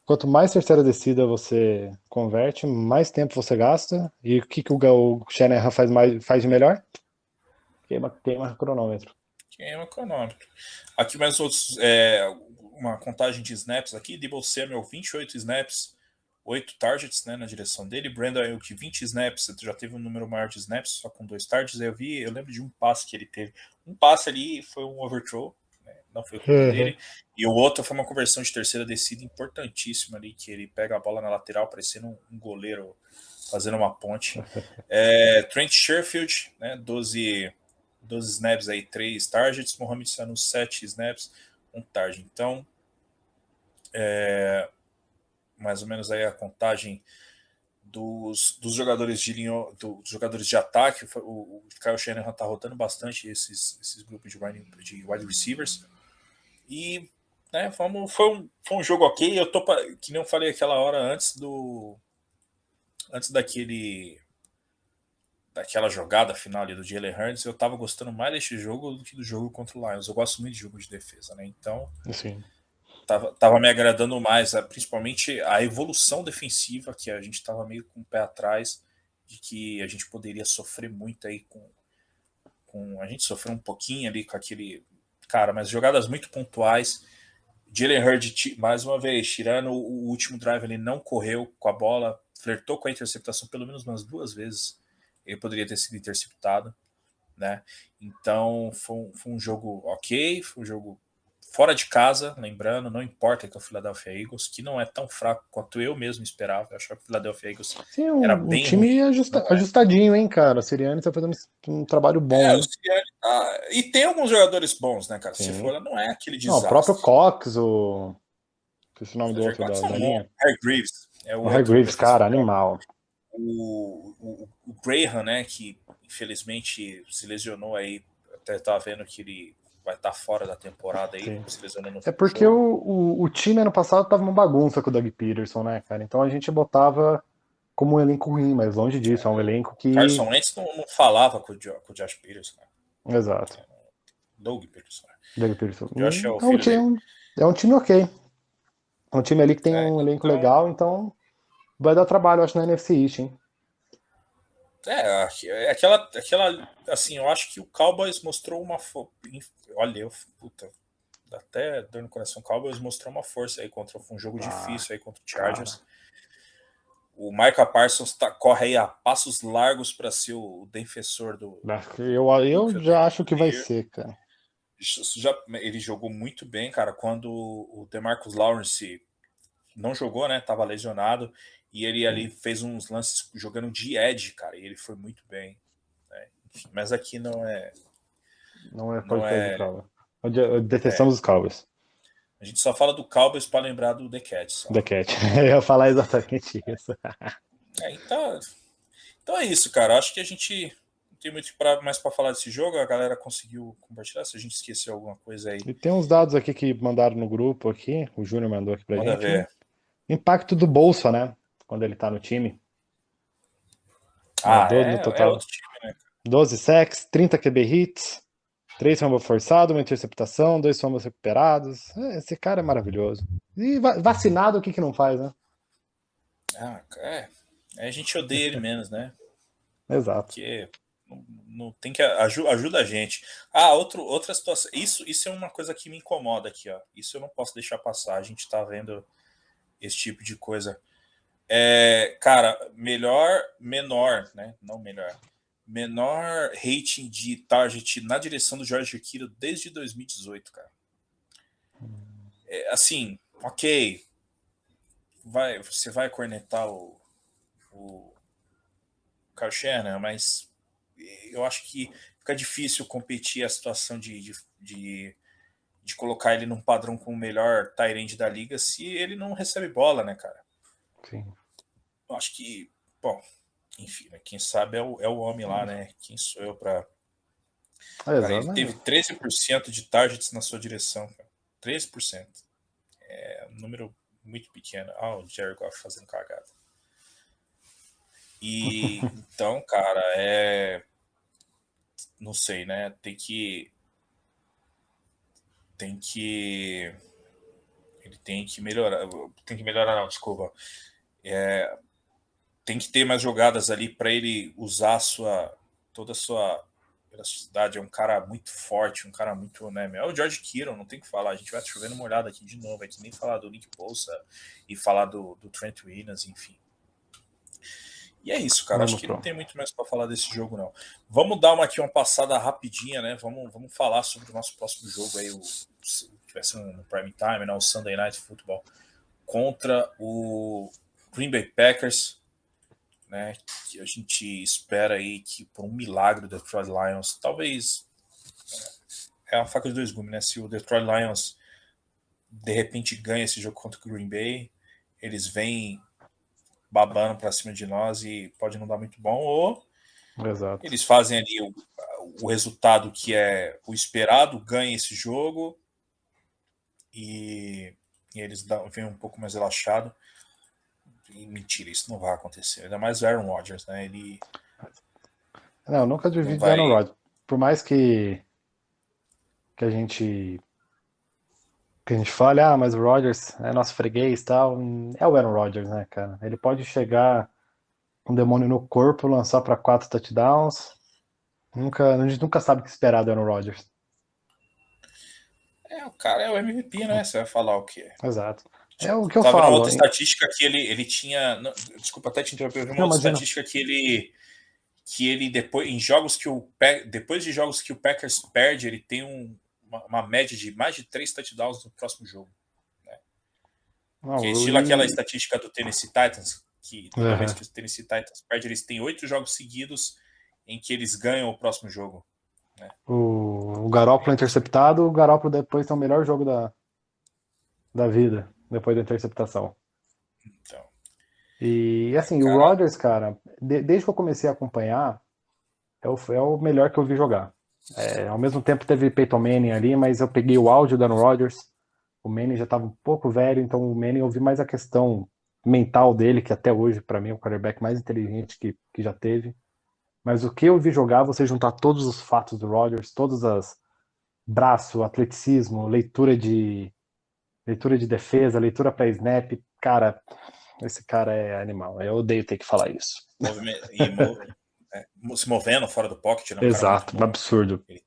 Quanto mais terceira descida você converte, mais tempo você gasta. E o que o Shanahan faz de melhor? Queima cronômetro. Queima cronômetro. Aqui mais outros, uma contagem de snaps aqui. Deebo Samuel, 28 snaps, 8 targets, né, na direção dele. Brandon Ayuk, 20 snaps, já teve um número maior de snaps, só com 2 targets. Eu lembro de um passe que ele teve. Um passe ali foi um overthrow, né, não foi o culpa dele. E o outro foi uma conversão de terceira descida importantíssima ali, que ele pega a bola na lateral, parecendo um goleiro fazendo uma ponte. Trent Sherfield, né, 12 snaps aí, 3 targets. Mohamed Sanu, 7 snaps, 1 target. Então, mais ou menos aí a contagem dos jogadores de linha, dos jogadores de ataque. O Kyle Shanahan tá rotando bastante esses grupos de wide receivers. E, né, foi um jogo ok. Eu tô, que nem eu falei aquela hora antes daquela jogada final ali do Jalen Hurts, eu tava gostando mais desse jogo do que do jogo contra o Lions. Eu gosto muito de jogo de defesa, né? Então, sim, tava me agradando mais, principalmente a evolução defensiva, que a gente tava meio com o pé atrás. de que a gente poderia sofrer muito aí a gente sofreu um pouquinho ali com aquele cara, mas jogadas muito pontuais. Jalen Hurd, mais uma vez, tirando o último drive, ele não correu com a bola, flertou com a interceptação pelo menos umas 2 vezes. Ele poderia ter sido interceptado, né? Então foi um jogo ok, foi um jogo fora de casa, lembrando, não importa que é o Philadelphia Eagles, que não é tão fraco quanto eu mesmo esperava. Eu achava que o Philadelphia Eagles Sim, era um bem time ruim. ajustadinho, hein, cara. O Sirianni tá fazendo um trabalho bom, O hein? Sirianni e tem alguns jogadores bons, né, cara? Se Sim. for, não é aquele Não, o próprio desastre. Cox, esqueci o nome do outro da Não, linha. Hargreaves é o O outro Hargreaves, cara, defensor. animal. O Graham, né, que infelizmente se lesionou aí, até tava vendo que ele vai estar fora da temporada aí, Sim. se lesionou no É porque jogo. o time ano passado tava uma bagunça com o Doug Peterson, né, cara? Então a gente botava como um elenco ruim, mas longe disso, é um elenco que. Carson Wentz não falava com o Josh Peters, cara. Exato. Doug Peters, cara. Doug Peterson. O Josh é o É um filho dele. time, é um time ok. É um time ali que tem um elenco legal, então vai dar trabalho, eu acho, na NFC East, hein? Aquela, assim, eu acho que o Cowboys mostrou olha, puta, dá até dor no coração. O Cowboys mostrou uma força aí contra um jogo difícil aí contra o Chargers. Cara. O Micah Parsons corre aí a passos largos para ser o defensor do. Eu já acho que vai ser, cara. Ele jogou muito bem, cara. Quando o DeMarcus Lawrence não jogou, né? Tava lesionado. E ele ali fez uns lances jogando de edge, cara. E ele foi muito bem. Né? Enfim, mas aqui não é. Não é Não podcast é. de Cowboys. Detestamos os Cowboys. A gente só fala do Cowboys para lembrar do The Cat. Só. The Cat. Eu ia falar exatamente isso. Então é isso, cara. Acho que a gente não tem muito mais para falar desse jogo. A galera conseguiu compartilhar. Se a gente esqueceu alguma coisa aí, E tem uns dados aqui que mandaram no grupo aqui. O Júnior mandou aqui pra manda gente. ver. Impacto do Bolsa, né? Quando ele tá no time. No total. Outro time, né? 12 sacks, 30 QB hits, 3 fumbles forçados, uma interceptação, 2 fumbles recuperados. Esse cara é maravilhoso. E vacinado, o que não faz, né? A gente odeia ele menos, né? Exato. Porque não tem que ajuda a gente. Outra situação. Isso é uma coisa que me incomoda aqui, ó. Isso eu não posso deixar passar. A gente tá vendo esse tipo de coisa. Cara, menor, né? Não melhor. Menor rating de target na direção do George Kittle desde 2018, cara. Assim, ok. Você vai cornetar o Kyle Shanahan, mas eu acho que fica difícil competir a situação de colocar ele num padrão com o melhor tight end da liga se ele não recebe bola, né, cara? Sim. Eu acho que, bom, enfim, né, quem sabe é o homem lá, né? Quem sou eu para. Ele teve 13% de targets na sua direção, cara. 13%. É um número muito pequeno. O Jerry Goff fazendo cagada. E então, cara, não sei, né? Tem que ele tem que melhorar. Tem que melhorar, não, desculpa. Tem que ter mais jogadas ali para ele usar toda a sua velocidade. É um cara muito forte, um cara muito, né? É o George Kittle, não tem o que falar. A gente vai chovendo uma olhada aqui de novo, que nem falar do Nick Bosa e falar do Trent Williams, enfim. E é isso, cara. Acho que não tem muito mais para falar desse jogo, não. Vamos dar aqui uma passada rapidinha, né? Vamos falar sobre o nosso próximo jogo aí, que vai ser no Prime Time, né? O Sunday Night Football contra o Green Bay Packers, né? Que a gente espera aí que por um milagre do Detroit Lions, talvez é uma faca de dois gumes, né? Se o Detroit Lions de repente ganha esse jogo contra o Green Bay, eles vêm babando para cima de nós e pode não dar muito bom, ou Exato. Eles fazem ali o resultado que é o esperado, ganham esse jogo e eles vêm um pouco mais relaxado. E, mentira, isso não vai acontecer. Ainda mais o Aaron Rodgers, né? Ele não, nunca duvido do Aaron Rodgers. Por mais que a gente fale, mas o Rodgers é nosso freguês e tal, é o Aaron Rodgers, né, cara? Ele pode chegar um demônio no corpo, lançar para 4 touchdowns. A gente nunca sabe o que esperar do Aaron Rodgers. O cara é o MVP, né? Você vai falar o quê? Exato. É o que eu Tava vendo falo. outra estatística que ele tinha. Não, desculpa até te interromper, eu vi uma outra Imagina. estatística que ele depois, depois de jogos que o Packers perde, ele tem uma média de mais de 3 touchdowns no próximo jogo. Né? Não, Que é estilo aquela estatística do Tennessee Titans, que toda vez que o Tennessee Titans perde, eles têm 8 jogos seguidos em que eles ganham o próximo jogo. Né? O Garoppolo interceptado, o Garoppolo depois tem o melhor jogo da vida, depois da interceptação. Então, E assim, cara, o Rodgers, cara, desde que eu comecei a acompanhar, é o melhor que eu vi jogar. Ao mesmo tempo teve Peyton Manning ali, mas eu peguei o áudio do Aaron Rodgers. O Manning já estava um pouco velho, então o Manning eu vi mais a questão mental dele, que até hoje, para mim, é o quarterback mais inteligente que já teve. Mas o que eu vi jogar, você juntar todos os fatos do Rodgers, todas as braço, atleticismo, leitura de defesa, leitura para snap, cara, esse cara é animal. Eu odeio ter que falar isso. se movendo fora do pocket, né? Exato, um absurdo. Ele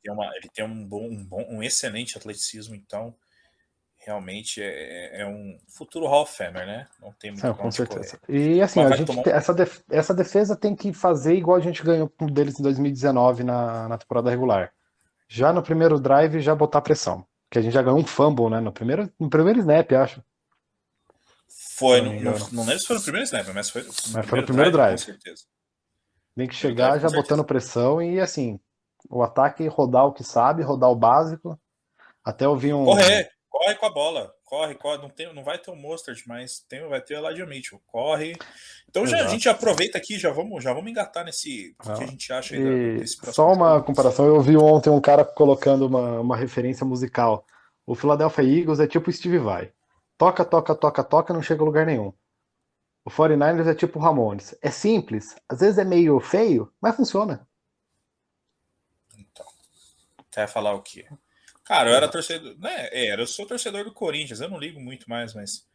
tem um excelente atleticismo, então realmente é um futuro Hall of Famer, né? Não tem muito Com certeza. correr. E assim, essa defesa tem que fazer igual a gente ganhou com deles em 2019 na temporada regular. Já no primeiro drive, já botar pressão. Que a gente já ganhou um fumble, né? No primeiro snap, acho. Foi, não lembro se foi no primeiro snap, mas foi no primeiro drive. Com certeza. Tem que chegar já botando pressão e assim, o ataque rodar o que sabe, rodar o básico. Até eu vi Corre com a bola. Corre, não vai ter o Mostert, mas vai ter o Elijah Mitchell. Corre. Então a gente aproveita aqui, já vamos engatar nesse que a gente acha aí desse próximo Só uma jogo. comparação, eu vi ontem um cara colocando uma referência musical. O Philadelphia Eagles é tipo o Steve Vai. Toca, toca, toca, toca, não chega a lugar nenhum. O 49ers é tipo o Ramones. É simples, às vezes é meio feio, mas funciona. Então, quer falar o quê? Cara, eu era torcedor, né? Eu sou torcedor do Corinthians, eu não ligo muito mais, mas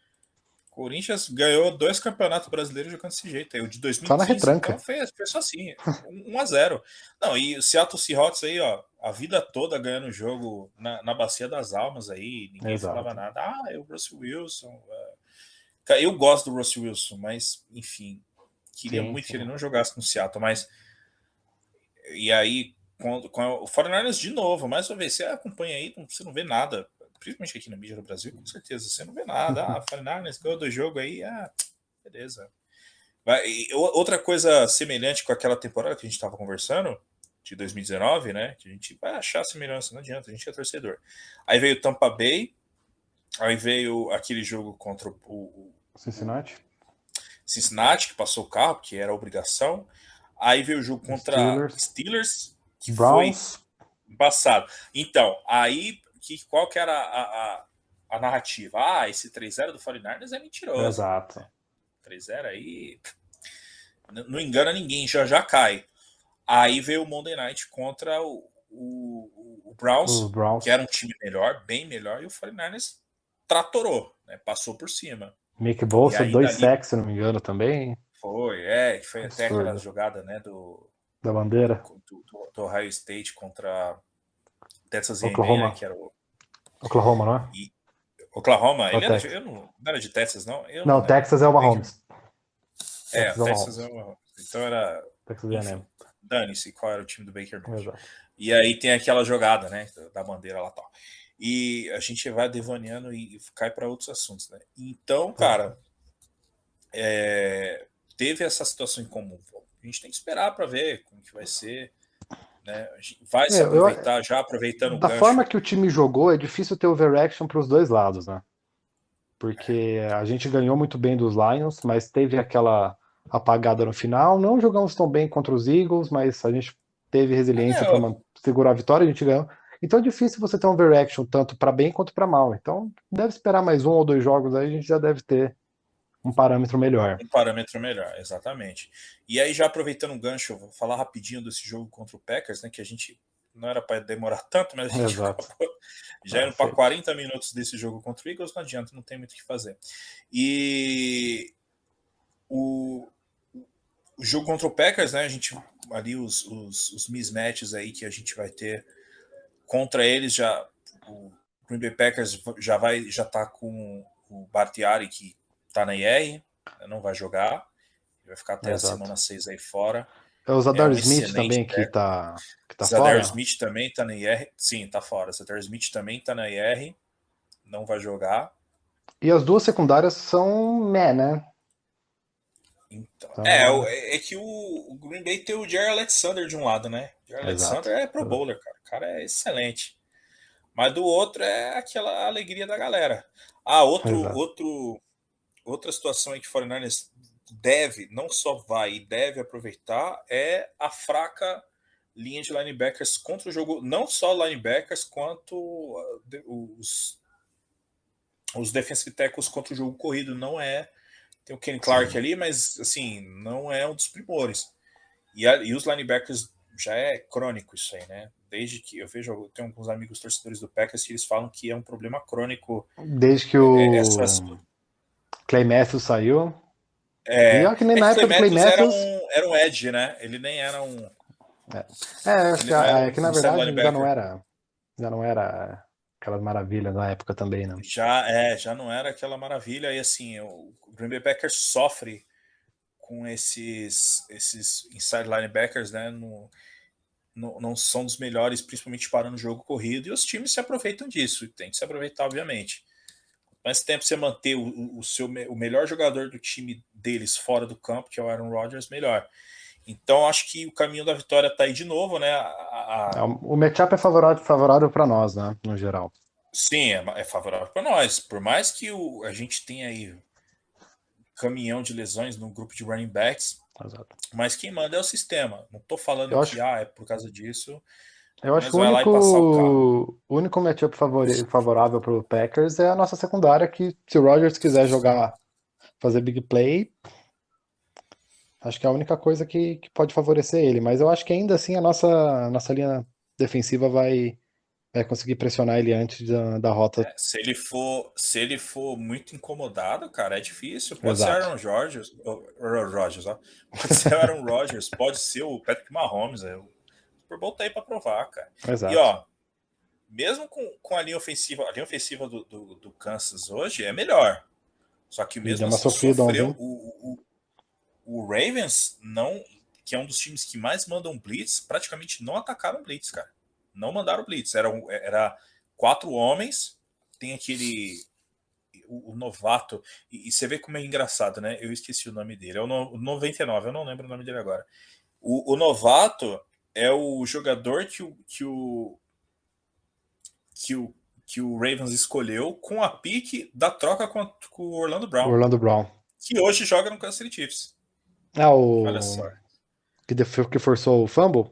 o Corinthians ganhou 2 campeonatos brasileiros jogando desse jeito aí, o de 2015. Só na retranca. Então foi só assim, 1-0. Não, e o Seattle Seahawks aí, ó, a vida toda ganhando jogo na Bacia das Almas aí, ninguém falava nada. É o Russell Wilson. Eu gosto do Russell Wilson, mas, enfim, queria muito que ele não jogasse no Seattle, mas. E aí, com o 49ers de novo, mais uma vez, você acompanha aí, você não vê nada, principalmente aqui na mídia do Brasil, com certeza, você não vê nada. 49ers ganhou do jogo aí, beleza. Outra coisa semelhante com aquela temporada que a gente estava conversando, de 2019, né, que a gente vai achar semelhança, não adianta, a gente é torcedor. Aí veio o Tampa Bay, aí veio aquele jogo contra o Cincinnati, que passou o carro, que era a obrigação. Aí veio o jogo contra Steelers que Browns. Foi embaçado. Então, aí, qual que era a narrativa? Esse 3-0 do 49ers é mentiroso. Exato. 3-0 aí não engana ninguém, já cai. Aí veio o Monday Night contra o Browns, que era um time melhor, bem melhor, e o 49ers tratorou, né? Passou por cima. Mick Bosa, 2 sacks, se não me engano, também. Foi até aquela jogada, né, da bandeira do Ohio State contra Texas A&M, né, que era o Oklahoma, não é? Oklahoma, ele não era de Texas, não? Não, Texas é o Mahomes. Texas é o Mahomes. Então era Texas A&M. Dane-se qual era o time do Baker Mayfield. E aí tem aquela jogada, né, da bandeira lá tal. E a gente vai devaneando e cai para outros assuntos, né? Então, cara, teve essa situação em comum. A gente tem que esperar para ver como que vai ser, né? A gente vai se aproveitar já aproveitando o gancho. Da forma que o time jogou, é difícil ter overaction para os dois lados, né? Porque a gente ganhou muito bem dos Lions, mas teve aquela apagada no final. Não jogamos tão bem contra os Eagles, mas a gente teve resiliência para segurar a vitória, a gente ganhou. Então é difícil você ter um overaction tanto para bem quanto para mal. Então deve esperar mais 1 ou 2 jogos aí, a gente já deve ter um parâmetro melhor. Um parâmetro melhor, exatamente. E aí, já aproveitando o gancho, eu vou falar rapidinho desse jogo contra o Packers, né? Que a gente não era para demorar tanto, mas a gente acabou já indo para 40 minutos desse jogo contra o Eagles, não adianta, não tem muito o que fazer. E o jogo contra o Packers, né? A gente ali os mismatches aí que a gente vai ter contra eles, já o Green Bay Packers já tá com o Bakhtiari, que tá na IR, não vai jogar, vai ficar até a semana 6 aí fora. É o Zadar Smith também que tá Zadar fora? Smith também tá na IR, sim, tá fora. Zadar Smith também tá na IR, não vai jogar. E as duas secundárias são né? Então, é que o Green Bay tem o Jair Alexander de um lado, né? Jair Alexander é pro bowler, cara. O cara é excelente. Mas do outro é aquela alegria da galera. Outra situação aí que o 49ers deve, não só vai e deve aproveitar, é a fraca linha de linebackers contra o jogo, não só linebackers, quanto os defensive tackles contra o jogo corrido. Não é. Tem o Kenny Clark ali, mas assim, não é um dos primores. E os linebackers já é crônico isso aí, né? Desde que eu tenho alguns amigos torcedores do Packers que eles falam que é um problema crônico. Desde que o Clay Matthews saiu. E que nem na época do Clay Matthews era um edge, né? Ele nem era um. Acho que na verdade já não era aquela maravilha na época também, não. Já não era aquela maravilha. E assim, o Green Bay Packers sofre com esses inside linebackers, né? Não são dos melhores, principalmente parando o jogo corrido, e os times se aproveitam disso, tem que se aproveitar, obviamente. Mais tempo você manter o melhor jogador do time deles fora do campo, que é o Aaron Rodgers, melhor. Então, acho que o caminho da vitória está aí de novo, né? O matchup é favorável para nós, né? No geral. Sim, é favorável para nós. Por mais que a gente tenha aí um caminhão de lesões no grupo de running backs, exato, mas quem manda é o sistema. Não estou falando é por causa disso. Eu acho que o único matchup favorável para o Packers é a nossa secundária, que se o Rodgers quiser fazer big play, acho que é a única coisa que pode favorecer ele. Mas eu acho que ainda assim a nossa linha defensiva vai conseguir pressionar ele antes da rota. Se ele for muito incomodado, cara, é difícil. Pode ser Aaron Rodgers, ó. Pode ser Aaron Rodgers, pode ser o Patrick Mahomes, o Super Bowl tá aí pra provar, cara. Exato. E ó, mesmo com a linha ofensiva do Kansas hoje é melhor. Só que mesmo assim sofreu o Ravens, que é um dos times que mais mandam blitz, praticamente não atacaram blitz, cara. Não mandaram blitz. Era 4 homens, tem aquele o novato, e você vê como é engraçado, né? Eu esqueci o nome dele, é o 99, eu não lembro o nome dele agora. O novato é o jogador que o Ravens escolheu com a pique da troca com o Orlando Brown. Que hoje joga no Kansas City Chiefs. Olha só. Que forçou o fumble?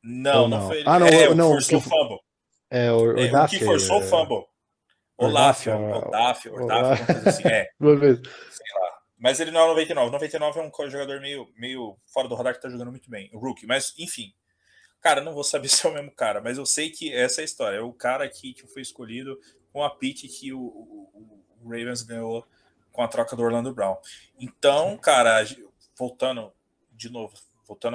Não foi ele. Não, forçou o fumble. O que forçou o fumble. Olaf, alguma coisa assim. Sei lá. Mas ele não é o 99. O 99 é um jogador meio fora do radar que tá jogando muito bem. O rookie. Mas, enfim. Cara, não vou saber se é o mesmo cara, mas eu sei que essa é a história. É o cara que foi escolhido com a pique que o Ravens ganhou com a troca do Orlando Brown. Então, cara, voltando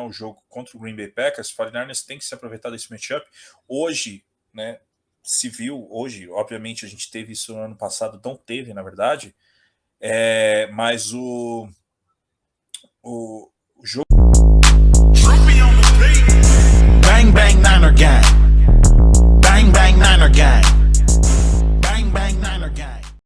ao jogo contra o Green Bay Packers, o 49ers tem que se aproveitar desse matchup. Hoje, né, se viu, obviamente a gente teve isso no ano passado, não teve, na verdade, mas o jogo... Bang, bang, Niner gang. Bang, bang, Niner gang.